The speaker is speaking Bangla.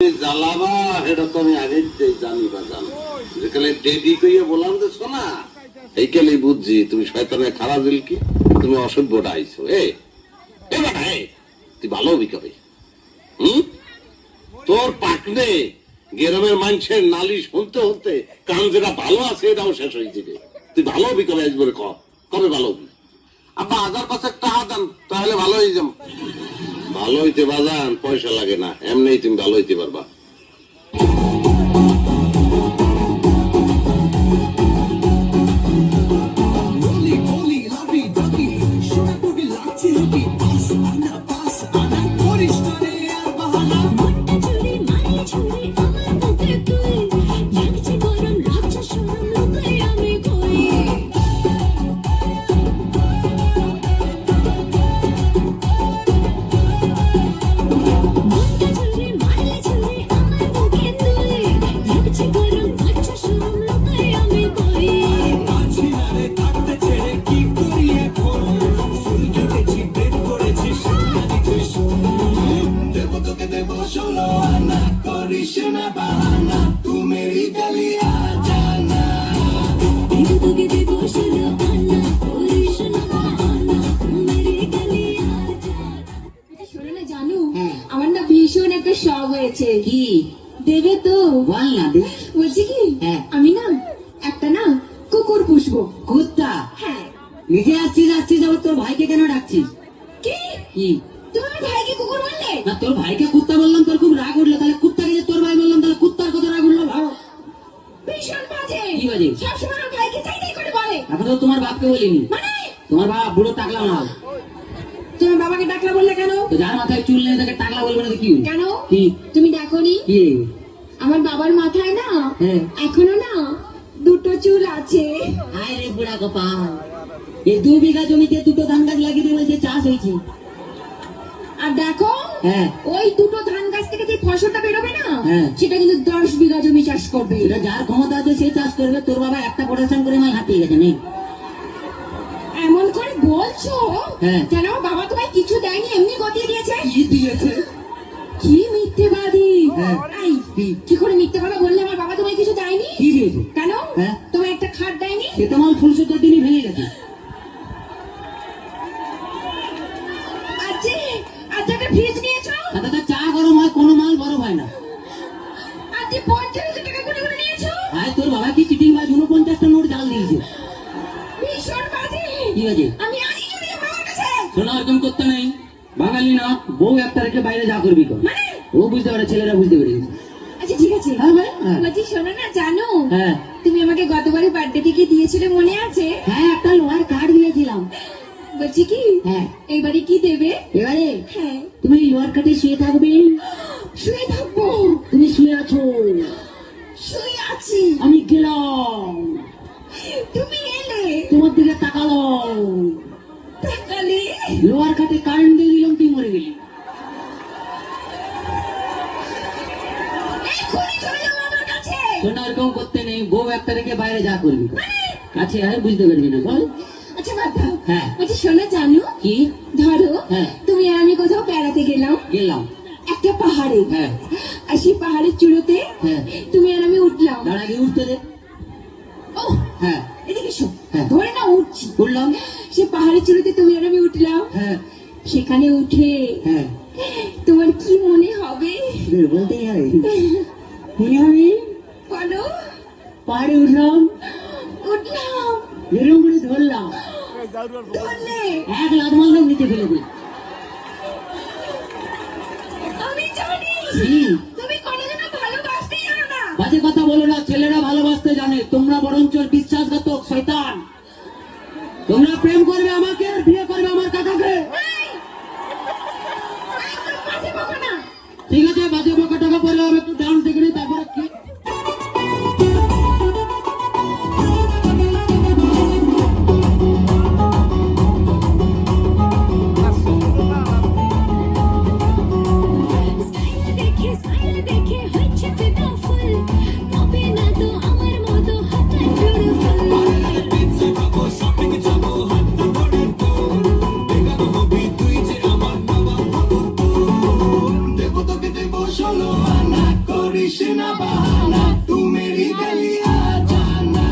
জ্বালাবা এটা তো আমি আগে জানি বা জানো যেখানে ডেডি কইয়া বললাম যে শোনা এইখানে বুঝছি তুমি শয়তানের খারাপ দিল কি তুমি অসভ্যটা আইছো তুই ভালো হবি কবে তোর পাকনে গ্রামের মানুষের নালি শুনতে হতে কান যেটা ভালো আছে এটাও শেষ হয়ে যাবে তুই ভালো হবি কবে একবারে কবে ভালো হবি আব্বা 1000 টাকা দেন তাহলে ভালো হয়ে যাম ভালো হইতে বাজান পয়সা লাগে না এমনি তুমি ভালো হইতে পারবা আমার না ভীষণ একটা শখ হয়েছে কি দেবে তো বল না দে বলছি কি হ্যাঁ। আমি না একটা না কুকুর পুষবো কুত্তা হ্যাঁ নিজে আসছিস আবার তোর ভাইকে কেন ডাকছিস কি কি তুমি আমার ভাইকে কুকুর বললে না তোর ভাইকে কুত্তা বললাম তোর খুব রাগ উঠলো তাহলে কুত্তাকে যে তোর ভাই বললাম তাহলে কুত্তার কত রাগ উঠলো ভালো ভীষণ বাজে কি বাজে সবসময় আমার ভাইকে চাইতেই করে বলে এখন তো তোমার বাপকে বলিনি মানে তোমার বাপ বুড়ো টাকলা মাল তোমার বাবাকে ডাকলা বললে কেন তো যার মাথায় চুল নেই তাকে টাকলা বলবে না তো কি কেন কি তুমি দেখোনি কি আমার বাবার মাথায় না হ্যাঁ। এখনো না দুটো চুল আছে আয় রে বুড়া গোপাল এই 2 বিঘা জমিতে দুটো ধান গাছ লাগিয়ে দিয়ে বলছে চাষ হয়েছে আর দেখো হ্যাঁ ওই দুটো ধান গাছ থেকে যে ফসলটা বেরোবে না হ্যাঁ। সেটা কিন্তু 10 বিঘা জমি চাষ করবে এটা যার ক্ষমতা আছে সে চাষ করবে তোর বাবা একটা প্রোডাকশন করে মাই হাঁপিয়ে গেছে নেই এমন করে বলছো হ্যাঁ। যেন আমার বাবা তোমায় কিছু দেয়নি এমনি গতিয়ে দিয়েছে কি দিয়েছে কি মিথ্যেবাদী হ্যাঁ। এই, কি? কি করে মিথ্যে কথা বললে আমার বাবা তোমায় কিছু দেয়নি কি দিয়েছে কেন হ্যাঁ। তোমায় একটা খাট দেয়নি সে তো মাল ফুলসজ্জার দিনই ভেঙে গেছে আজকে আজকে একটা ফ্রিজ নিয়েছো তাতে তো চা গরম হয় কোনো মাল বড় হয় না আজকে 50,000 টাকা করে নিয়েছো আয় তোর বাবা কি চিটিং বাজ 49টা নোট জাল দিয়েছে ভীষণ বাজে কি বাজে আমি আজই চলে যাবো বাবার কাছে শোনা এরকম করতে নেই বাঙালি না বউ একটা রেখে বাইরে যা করবি কর মানে ও বুঝতে পারে ছেলেরা বুঝতে পেরে গেছে আচ্ছা ঠিক আছে হ্যাঁ ভাই হ্যাঁ। বলছি শোনো না জানো হ্যাঁ তুমি আমাকে গতবারে বার্থডে কি দিয়েছিলে মনে আছে হ্যাঁ একটা লোহার কাঠ দিয়েছিলাম বলছি কি হ্যাঁ এইবারে কি দেবে এবারে হ্যাঁ তুমি লোহার কাঠে শুয়ে থাকবে শুয়ে থাকবো তুমি শুয়ে আছো শুয়ে আছি আমি গেলাম তুমি এলে তোমার দিকে তাকালো তাকালে লোহার কাঠে কারেন্ট দিয়ে দিলাম তুই মরে গেলি এক্ষুনি চলে যাবো আমার কাছে শোনা এরকম করতে নেই বউ একটা রেখে বাইরে যা করবি কর। কাছে আয় বুঝতে পারবি না বল আচ্ছা বাদ দাও হ্যাঁ। বলছি শোনো জানো কি ধরো হ্যাঁ। তুমি আর আমি কোথাও বেড়াতে গেলাম গেলাম একটা পাহাড়ে হ্যাঁ আর সেই পাহাড়ের চূড়োতে হ্যাঁ। তুমি আর আমি উঠলাম দাঁড়া গিয়ে উঠতে দে ও হ্যাঁ এদিকে শো হ্যাঁ। ধরে না উঠছি উঠলাম সে পাহাড়ের চূড়োতে তুমি আর আমি উঠলাম হ্যাঁ সেখানে উঠে হ্যাঁ তোমার কি মনে হবে বলতেই হয় আমি বলো পাহাড়ে উঠলাম উঠলাম এরকম করে ধরলাম ধরলে এক লাখ মারলাম নিচে ফেলে দিই আমি জানি তুমি কোনোদিনও ভালোবাসতেই জানো না বাজে কথা বলো না ছেলেরা ভালোবাসতে জানে তোমরা বরঞ্চ বিশ্বাসঘাতক শয়তান তোমরা প্রেম করবে আমাকে আর বিয়ে করবে আমার কাকাকে একদম বাজে বকো না ঠিক আছে বাজে বকা টাকা পরে আমি একটু ডান্স দেখে নিই তারপরে কি দেখে হচ্ছে ফিদা ফুল তবে না তো আমার মতো হঠাৎ করিস না বাহানা, তু মেরি গলি আ জানা।